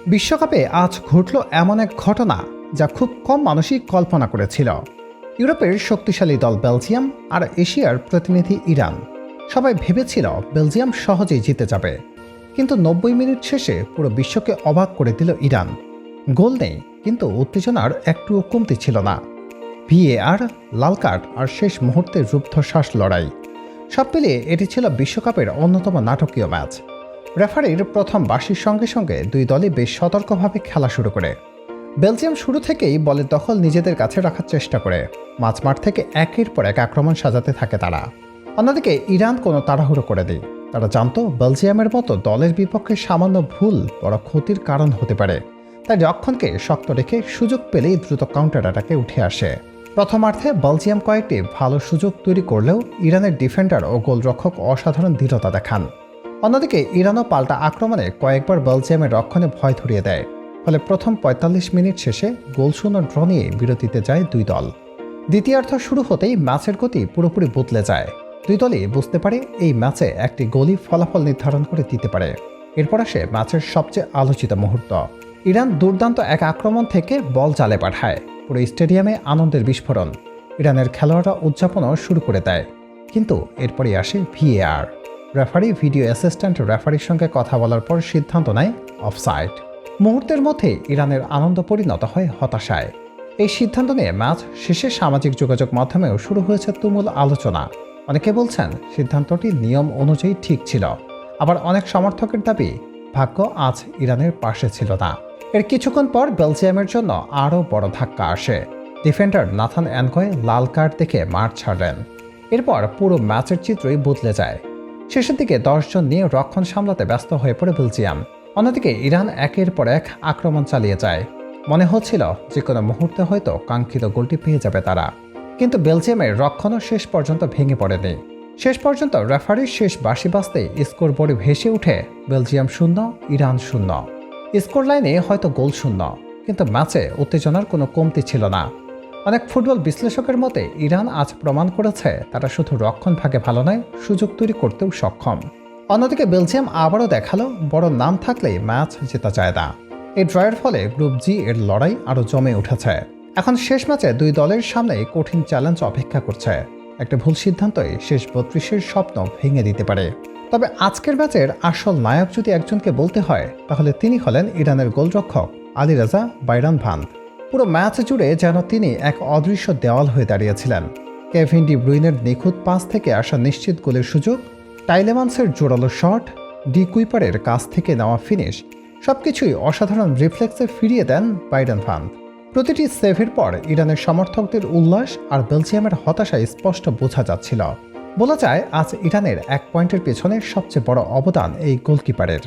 বিশ্বকাপে আজ ঘটল এমন এক ঘটনা যা খুব কম মানুষই কল্পনা করেছিল। ইউরোপের শক্তিশালী দল বেলজিয়াম আর এশিয়ার প্রতিনিধি ইরান, সবাই ভেবেছিল বেলজিয়াম সহজেই জিতে যাবে। কিন্তু 90 মিনিট শেষে পুরো বিশ্বকে অবাক করে দিল ইরান। গোল নেই, কিন্তু উত্তেজনার একটুও কমতি ছিল না। ভিএআর, লাল কার্ড আর শেষ মুহূর্তের রূদ্ধশ্বাস লড়াই, সব মিলিয়ে এটি ছিল বিশ্বকাপের অন্যতম নাটকীয় ম্যাচ। রেফারির প্রথম বাঁশির সঙ্গে সঙ্গে দুই দলই বেশ সতর্কভাবে খেলা শুরু করে। বেলজিয়াম শুরু থেকেই বলের দখল নিজেদের কাছে রাখার চেষ্টা করে মাঝমাঠ থেকে একের পর এক আক্রমণ সাজাতে থাকে তারা। অন্যদিকে ইরান কোনো তাড়াহুড়ো করে দেয়। তারা জানতো বেলজিয়ামের মতো দলের বিপক্ষে সামান্য ভুল বড় ক্ষতির কারণ হতে পারে, তাই রক্ষণকে শক্ত রেখে সুযোগ পেলেই দ্রুত কাউন্টার অ্যাটাকে উঠে আসে। প্রথমার্ধে বেলজিয়াম কয়েকটি ভালো সুযোগ তৈরি করলেও ইরানের ডিফেন্ডার ও গোলরক্ষক অসাধারণ দৃঢ়তা দেখান। অন্যদিকে ইরানও পাল্টা আক্রমণে কয়েকবার বেলজিয়ামের রক্ষণে ভয় ধরিয়ে দেয়। ফলে প্রথম ৪৫ মিনিট শেষে গোলশূন্য ড্র নিয়ে বিরতিতে যায় দুই দল। দ্বিতীয়ার্ধ শুরু হতেই ম্যাচের গতি পুরোপুরি বদলে যায়। দুই দলই বুঝতে পারে এই ম্যাচে একটি গোলই ফলাফল নির্ধারণ করে দিতে পারে। এরপর আসে ম্যাচের সবচেয়ে আলোচিত মুহূর্ত। ইরান দুর্দান্ত এক আক্রমণ থেকে বল জালে পাঠায়। পুরো স্টেডিয়ামে আনন্দের বিস্ফোরণ। ইরানের খেলোয়াড়রা উদযাপনও শুরু করে দেয়। কিন্তু এরপরই আসে ভিএআর। রেফারি ভিডিও অ্যাসিস্ট্যান্ট রেফারির সঙ্গে কথা বলার পর সিদ্ধান্ত নেয় অফসাইড। মুহূর্তের মধ্যে ইরানের আনন্দ পরিণত হয় হতাশায়। এই সিদ্ধান্ত নিয়ে ম্যাচ শেষে সামাজিক যোগাযোগ মাধ্যমেও শুরু হয়েছে তুমুল আলোচনা। অনেকে বলছেন সিদ্ধান্তটি নিয়ম অনুযায়ী ঠিক ছিল, আবার অনেক সমর্থকের দাবি ভাগ্য আজ ইরানের পাশে ছিল না। এর কিছুক্ষণ পর বেলজিয়ামের জন্য আরও বড় ধাক্কা আসে। ডিফেন্ডার নাথান অ্যানকয় লাল কার্ড দেখে মাঠ ছাড়লেন। এরপর পুরো ম্যাচের চিত্রই বদলে যায়। শেষের দিকে 10 জন নিয়ে রক্ষণ সামলাতে ব্যস্ত হয়ে পড়ে বেলজিয়াম। অন্যদিকে ইরান একের পর এক আক্রমণ চালিয়ে যায়। মনে হচ্ছিল যে কোনো মুহূর্তে হয়তো কাঙ্ক্ষিত গোলটি পেয়ে যাবে তারা। কিন্তু বেলজিয়ামের রক্ষণও শেষ পর্যন্ত ভেঙে পড়েনি। শেষ পর্যন্ত রেফারির শেষ বাঁশি বাজতে স্কোর বোর্ডে ভেসে উঠে বেলজিয়াম 0, ইরান 0। স্কোর লাইনে হয়তো গোল 0, কিন্তু ম্যাচে উত্তেজনার কোনো কমতি ছিল না। অনেক ফুটবল বিশ্লেষকের মতে ইরান আজ প্রমাণ করেছে তারা শুধু রক্ষণ ভাগে ভালো নয়, সুযোগ তৈরি করতেও সক্ষম। অন্যদিকে বেলজিয়াম আবারও দেখালো বড় নাম থাকলেই ম্যাচ জেতা যায় না। এই ড্রয়ের ফলে গ্রুপ জি এর লড়াই আরও জমে উঠেছে। এখন শেষ ম্যাচে দুই দলের সামনেই কঠিন চ্যালেঞ্জ অপেক্ষা করছে। একটা ভুল সিদ্ধান্তই শেষ 32-এর স্বপ্ন ভেঙে দিতে পারে। তবে আজকের ম্যাচের আসল নায়ক যদি একজনকে বলতে হয়, তাহলে তিনি হলেন ইরানের গোলরক্ষক আলীরেজা বাইরানভান্দ। পুরো ম্যাচ জুড়ে যেন তিনি এক অদৃশ্য দেওয়াল হয়ে দাঁড়িয়েছিলেন। কেভিন ডি ব্রুইনের নিখুঁত পাস থেকে আসা নিশ্চিত গোলের সুযোগ, টাইলেমান্সের জোরালো শট, ডি কুইপারের কাছ থেকে নেওয়া ফিনিশ, সবকিছুই অসাধারণ রিফ্লেক্সে ফিরিয়ে দেন বাইরানভান্দ। প্রতিটি সেভের পর ইরানের সমর্থকদের উল্লাস আর বেলজিয়ামের হতাশায় স্পষ্ট বোঝা যাচ্ছিল। বলা যায় আজ ইরানের 1 পয়েন্টের পেছনে সবচেয়ে বড় অবদান এই গোলকিপারের।